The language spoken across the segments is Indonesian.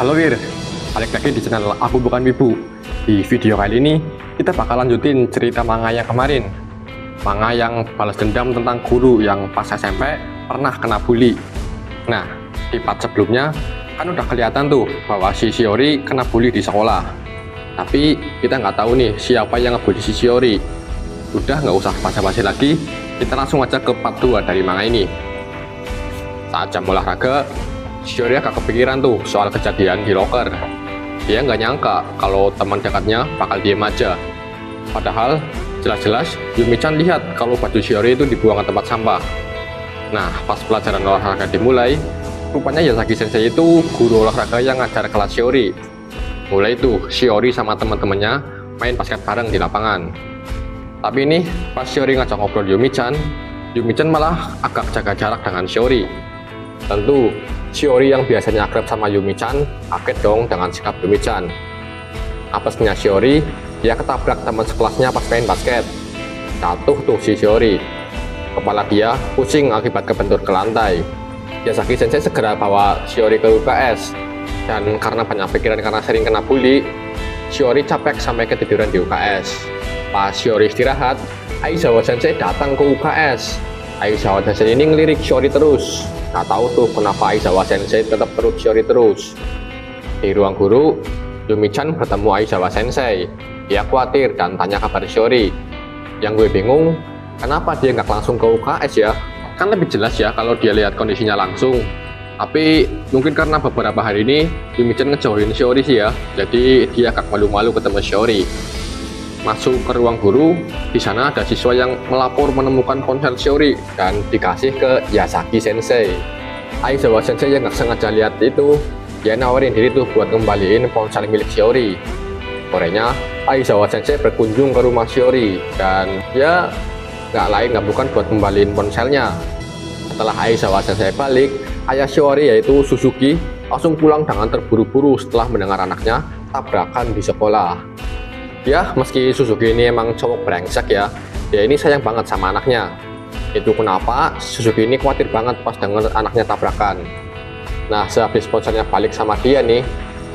Halo Wir, balik lagi di channel Aku Bukan Wibu. Di video kali ini kita bakal lanjutin cerita manga yang kemarin. Manga yang balas dendam tentang guru yang pas SMP pernah kena bully. Nah, di part sebelumnya kan udah kelihatan tuh bahwa si Shiori kena bully di sekolah. Tapi kita nggak tahu nih siapa yang ngebully si Shiori. Udah nggak usah basa-basi lagi, kita langsung aja ke part 2 dari manga ini. Saat jam olahraga, Shiori agak kepikiran tuh soal kejadian di locker. Dia nggak nyangka kalau teman dekatnya bakal diem aja. Padahal jelas-jelas Yumi-chan lihat kalau baju Shiori itu dibuang ke tempat sampah. Nah, pas pelajaran olahraga dimulai, rupanya Yasaki Sensei itu guru olahraga yang ngajar kelas Shiori. Mulai tuh Shiori sama teman-temannya main basket bareng di lapangan. Tapi ini pas Shiori ngajak ngobrol Yumi-chan malah agak jaga jarak dengan Shiori. Tentu Shiori yang biasanya akrab sama Yumi-chan kaget dong dengan sikap Yumi-chan. Apesnya Shiori, dia ketabrak teman sekelasnya pas main basket. Jatuh tuh si Shiori. Kepala dia pusing akibat kebentur ke lantai. Yasaki Sensei segera bawa Shiori ke UKS. Dan karena banyak pikiran karena sering kena bully, Shiori capek sampai ketiduran di UKS. Pas Shiori istirahat, Aizawa Sensei datang ke UKS. Aizawa Sensei ini ngelirik Shiori terus. Nggak tahu tuh kenapa Aizawa Sensei tetap terus Shiori terus. Di ruang guru, Yumi-chan bertemu Aizawa Sensei. Dia khawatir dan tanya kabar Shiori. Yang gue bingung, kenapa dia nggak langsung ke UKS ya? Kan lebih jelas ya kalau dia lihat kondisinya langsung. Tapi mungkin karena beberapa hari ini Yumi-chan ngejauhin Shiori sih ya. Jadi dia agak malu-malu ketemu Shiori. Masuk ke ruang guru, di sana ada siswa yang melapor menemukan ponsel Shiori dan dikasih ke Yasaki Sensei. Aizawa Sensei yang nggak sengaja lihat itu, dia nawarin diri tuh buat ngembaliin ponsel milik Shiori. Sorenya, Aizawa Sensei berkunjung ke rumah Shiori dan ya nggak bukan buat ngembaliin ponselnya. Setelah Aizawa Sensei balik, ayah Shiori yaitu Suzuki langsung pulang dengan terburu-buru setelah mendengar anaknya tabrakan di sekolah. Ya, meski Suzuki ini emang cowok brengsek ya, dia ini sayang banget sama anaknya. Itu kenapa Suzuki ini khawatir banget pas denger anaknya tabrakan. Nah, sehabis ponselnya balik sama dia nih,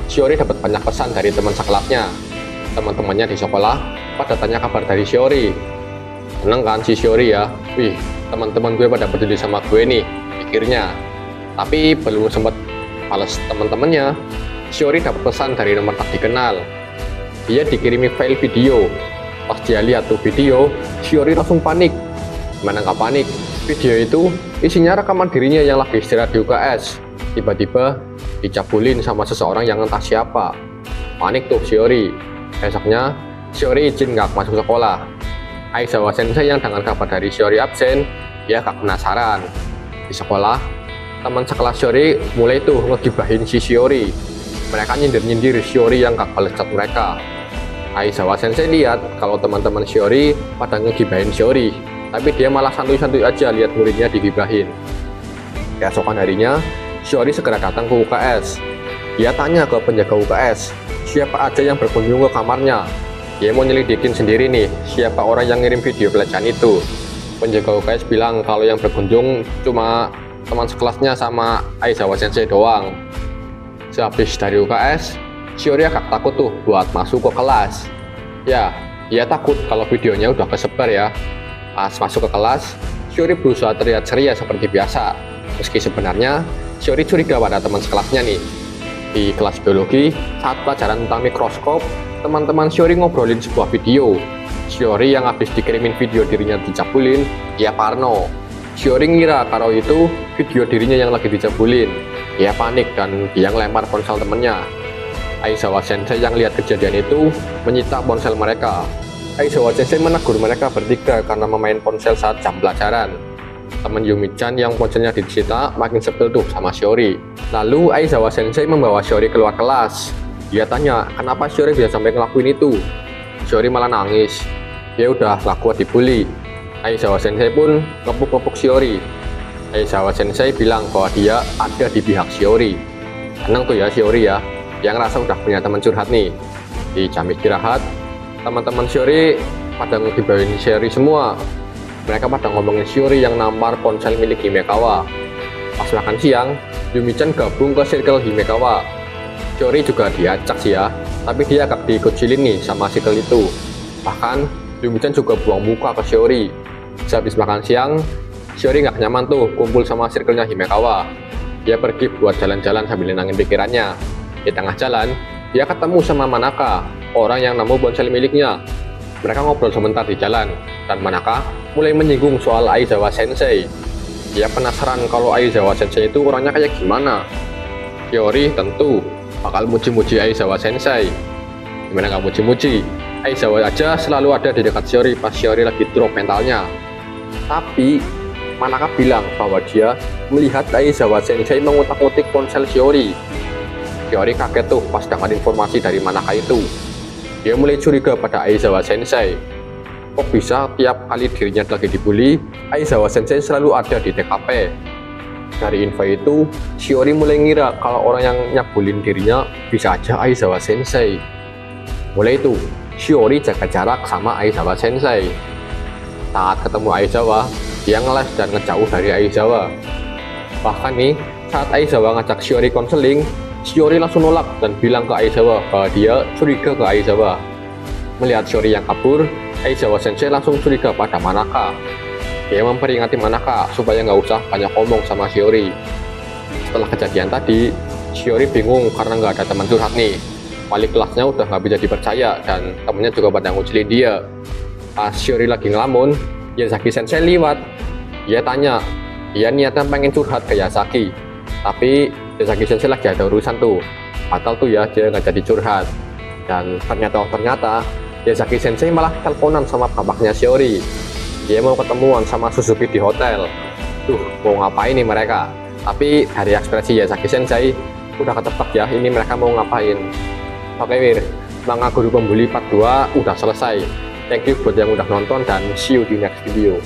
Shiori dapat banyak pesan dari teman sekelasnya. Teman-temannya di sekolah pada tanya kabar dari Shiori. Seneng kan si Shiori ya, wih, teman-teman gue pada peduli sama gue nih, pikirnya. Tapi belum sempat balas teman-temannya, Shiori dapat pesan dari nomor tak dikenal. Dia dikirimi file video. Pas dia lihat tuh video, Shiori langsung panik. Gimana nggak panik? Video itu isinya rekaman dirinya yang lagi istirahat di UKS. Tiba-tiba dicabulin sama seseorang yang entah siapa. Panik tuh Shiori. Besoknya Shiori izin nggak masuk sekolah. Aizawa Sensei yang dengan kabar dari Shiori absen, dia agak penasaran. Di sekolah, teman sekelas Shiori mulai tuh ngegibahin si Shiori. Mereka nyindir-nyindir Shiori yang gak balas chat mereka. Aizawa Sensei lihat kalau teman-teman Shiori pada ngegibahin Shiori, tapi dia malah santuy-santuy aja lihat muridnya digibahin. Keesokan harinya, Shiori segera datang ke UKS. Dia tanya ke penjaga UKS, siapa aja yang berkunjung ke kamarnya. Dia mau nyelidikin sendiri nih, siapa orang yang ngirim video pelecehan itu. Penjaga UKS bilang kalau yang berkunjung cuma teman sekelasnya sama Aizawa Sensei doang. Sehabis dari UKS, Shiori agak takut tuh buat masuk ke kelas. Ya, dia takut kalau videonya udah kesebar ya. Pas masuk ke kelas, Shiori berusaha terlihat ceria seperti biasa. Meski sebenarnya, Shiori curiga pada teman sekelasnya nih. Di kelas biologi, saat pelajaran tentang mikroskop, teman-teman Shiori ngobrolin sebuah video. Shiori yang habis dikirimin video dirinya dicabulin, dia parno. Shiori ngira kalau itu video dirinya yang lagi dicabulin. Dia panik dan dia ngelempar ponsel temennya. Aizawa Sensei yang lihat kejadian itu menyita ponsel mereka. Aizawa Sensei menegur mereka bertiga karena memain ponsel saat jam pelajaran. Teman Yumi-chan yang ponselnya disita makin sebel tuh sama Shiori. Lalu Aizawa Sensei membawa Shiori keluar kelas. Dia tanya kenapa Shiori bisa sampai ngelakuin itu. Shiori malah nangis. Dia udah gak kuat dibully. Aizawa Sensei pun ngepuk-ngepuk Shiori. Aizawa Sensei bilang bahwa dia ada di pihak Shiori. Senang tuh ya Shiori ya, yang ngerasa udah punya teman curhat nih. Di jam istirahat, teman-teman Shiori pada ngegibahin Shiori semua. Mereka pada ngomongin Shiori yang nampar ponsel milik Himekawa. Pas makan siang, Yumi-chan gabung ke circle Himekawa. Shiori juga diajak sih ya, tapi dia agak dikucilin nih sama circle itu. Bahkan Yumi-chan juga buang muka ke Shiori. Sehabis makan siang, Shiori nggak nyaman tuh kumpul sama circle-nya Himekawa. Dia pergi buat jalan-jalan sambil nenangin pikirannya. Di tengah jalan, dia ketemu sama Manaka, orang yang nemu ponsel miliknya. Mereka ngobrol sebentar di jalan, dan Manaka mulai menyinggung soal Aizawa Sensei. Dia penasaran kalau Aizawa Sensei itu orangnya kayak gimana. Shiori tentu bakal muji-muji Aizawa Sensei. Gimana nggak muji-muji? Aizawa aja selalu ada di dekat Shiori pas Shiori lagi drop mentalnya. Tapi Manaka bilang bahwa dia melihat Aizawa Sensei mengutak-utik ponsel Shiori. Shiori kaget tuh pas dapat informasi dari Manaka itu. Dia mulai curiga pada Aizawa Sensei. Kok bisa tiap kali dirinya lagi dibully, Aizawa Sensei selalu ada di TKP. Dari info itu, Shiori mulai ngira kalau orang yang nyabulin dirinya bisa aja Aizawa Sensei. Mulai itu, Shiori jaga jarak sama Aizawa Sensei. Saat ketemu Aizawa, dia ngeles dan ngejauh dari Aizawa. Bahkan nih, saat Aizawa ngajak Shiori konseling, Shiori langsung nolak dan bilang ke Aizawa bahwa dia curiga ke Aizawa. Melihat Shiori yang kabur, Aizawa Sensei langsung curiga pada Manaka. Dia memperingati Manaka supaya nggak usah banyak ngomong sama Shiori. Setelah kejadian tadi, Shiori bingung karena nggak ada teman curhat nih. Wali kelasnya udah nggak bisa dipercaya dan temennya juga pada ngucilin dia. Pas Shiori lagi ngelamun, Yasaki Sensei liwat. Dia tanya, dia niatnya pengen curhat ke Yasaki, tapi Yasaki Sensei lagi ada urusan tuh. Fatal tuh ya, dia nggak jadi curhat. Dan ternyata Yasaki Sensei malah teleponan sama bapaknya Shiori. Dia mau ketemuan sama Suzuki di hotel. Mau ngapain nih mereka? Tapi dari ekspresi Yasaki Sensei udah ketebak ya ini mereka mau ngapain. Oke Wir, Manga Guru Pembuli Part 2 udah selesai. Thank you buat yang udah nonton dan see you di next video.